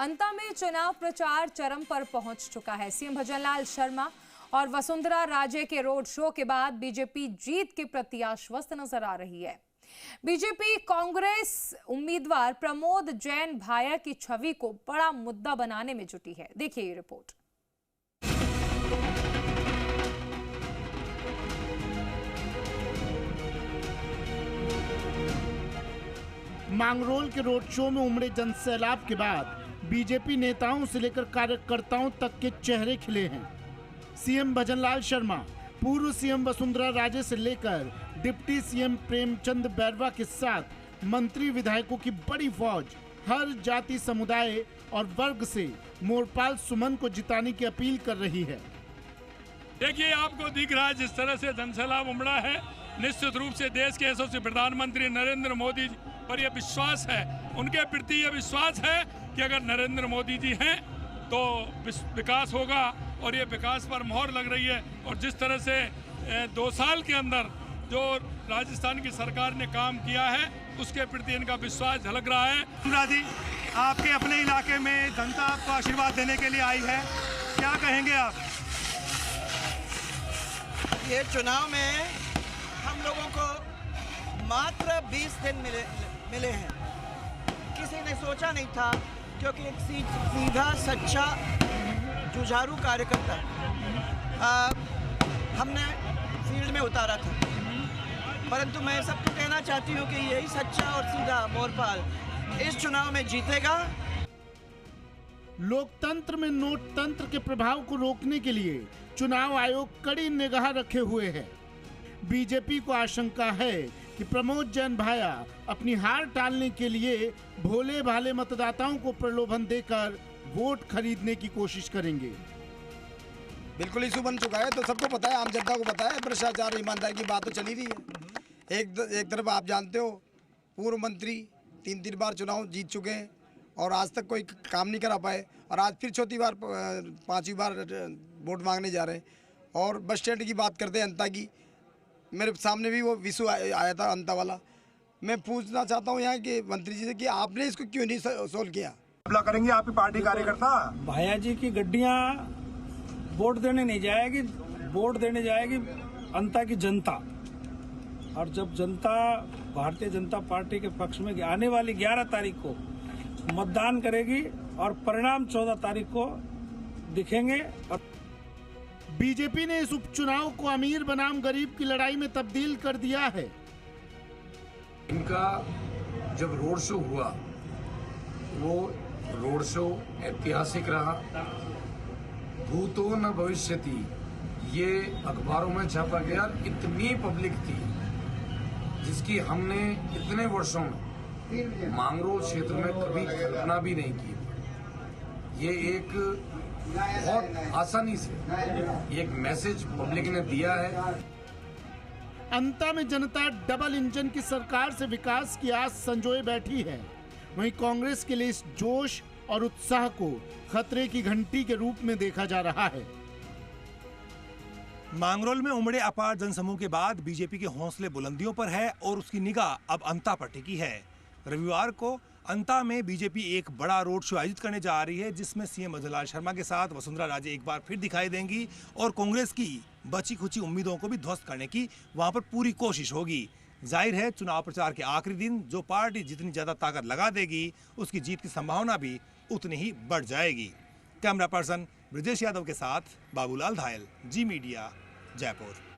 अंता में चुनाव प्रचार चरम पर पहुंच चुका है। सीएम भजनलाल शर्मा और वसुंधरा राजे के रोड शो के बाद बीजेपी जीत के प्रति आश्वस्त नजर आ रही है। बीजेपी कांग्रेस उम्मीदवार प्रमोद जैन भाया की छवि को बड़ा मुद्दा बनाने में जुटी है। देखिए ये रिपोर्ट। मांगरोल के रोड शो में उमड़े जनसैलाब के बाद बीजेपी नेताओं से लेकर कार्यकर्ताओं तक के चेहरे खिले हैं। सीएम भजनलाल शर्मा, पूर्व सीएम वसुंधरा राजे से लेकर डिप्टी सीएम प्रेमचंद बैरवा के साथ मंत्री विधायकों की बड़ी फौज हर जाति समुदाय और वर्ग से मोरपाल सुमन को जिताने की अपील कर रही है। देखिए, आपको दिख रहा है जिस तरह से जनसैलाब उमड़ा है। निश्चित रूप से देश के यशस्वी प्रधानमंत्री नरेंद्र मोदी पर यह विश्वास है, उनके प्रति यह विश्वास है कि अगर नरेंद्र मोदी जी हैं तो विकास होगा, और ये विकास पर मोहर लग रही है। और जिस तरह से 2 साल के अंदर जो राजस्थान की सरकार ने काम किया है, उसके प्रति इनका विश्वास झलक रहा है। राजी, आपके अपने इलाके में जनता आपको आशीर्वाद देने के लिए आई है, क्या कहेंगे आप? ये चुनाव में हम लोगों को मात्र 20 दिन मिले हैं। किसी ने सोचा नहीं था, क्योंकि एक सीधा सच्चा जुझारू कार्यकर्ता हमने फील्ड में उतारा था। परंतु मैं सबको कहना चाहती हूँ कि यही सच्चा और सीधा मोरपाल इस चुनाव में जीतेगा। लोकतंत्र में नोट तंत्र के प्रभाव को रोकने के लिए चुनाव आयोग कड़ी निगाह रखे हुए है। बीजेपी को आशंका है कि प्रमोद जैन भाया अपनी हार टालने के लिए भोले भाले मतदाताओं को प्रलोभन देकर वोट खरीदने की कोशिश करेंगे। बिल्कुल इशू बन चुका है, तो सबको पता है, आम जनता को पता है। भ्रष्टाचार ईमानदारी की बात तो चली रही है। एक तरफ आप जानते हो, पूर्व मंत्री 3 बार चुनाव जीत चुके हैं और आज तक कोई काम नहीं करा पाए, और आज फिर 5वीं बार वोट मांगने जा रहे हैं। और बस स्टैंड की बात करते हैं, अंता की, मेरे सामने भी वो विशु आया था अंता वाला। मैं पूछना चाहता हूँ यहाँ के मंत्री जी से कि आपने इसको क्यों नहीं सोल्व किया? हमला करेंगे आपकी पार्टी कार्यकर्ता। भाया जी की गड्डियां वोट देने नहीं जाएगी, वोट देने जाएगी अंता की जनता। और जब जनता भारतीय जनता पार्टी के पक्ष में आने वाली 11 तारीख को मतदान करेगी और परिणाम 14 तारीख को दिखेंगे। और बीजेपी ने इस उपचुनाव को अमीर बनाम गरीब की लड़ाई में तब्दील कर दिया है। इनका जब रोड शो हुआ, वो रोड शो ऐतिहासिक रहा। भूतो न भविष्यति, ये अखबारों में छापा गया। इतनी पब्लिक थी जिसकी हमने इतने वर्षों में मांगरोल क्षेत्र में कभी कल्पना भी नहीं की। ये एक बहुत आसानी से एक मैसेज पब्लिक ने दिया है। अंता में जनता डबल इंजन की सरकार से विकास की आस संजोए बैठी है। वहीं कांग्रेस के लिए इस जोश और उत्साह को खतरे की घंटी के रूप में देखा जा रहा है। मांगरोल में उमड़े अपार जनसमूह के बाद बीजेपी के हौसले बुलंदियों पर है और उसकी निगाह अब अंता पर टिकी है। रविवार को अंता में बीजेपी एक बड़ा रोड शो आयोजित करने जा रही है, जिसमें सीएम भजनलाल शर्मा के साथ वसुंधरा राजे एक बार फिर दिखाई देंगी और कांग्रेस की बची खुची उम्मीदों को भी ध्वस्त करने की वहां पर पूरी कोशिश होगी। जाहिर है, चुनाव प्रचार के आखिरी दिन जो पार्टी जितनी ज्यादा ताकत लगा देगी, उसकी जीत की संभावना भी उतनी ही बढ़ जाएगी। कैमरा पर्सन ब्रजेश यादव के साथ बाबूलाल धायल, जी मीडिया, जयपुर।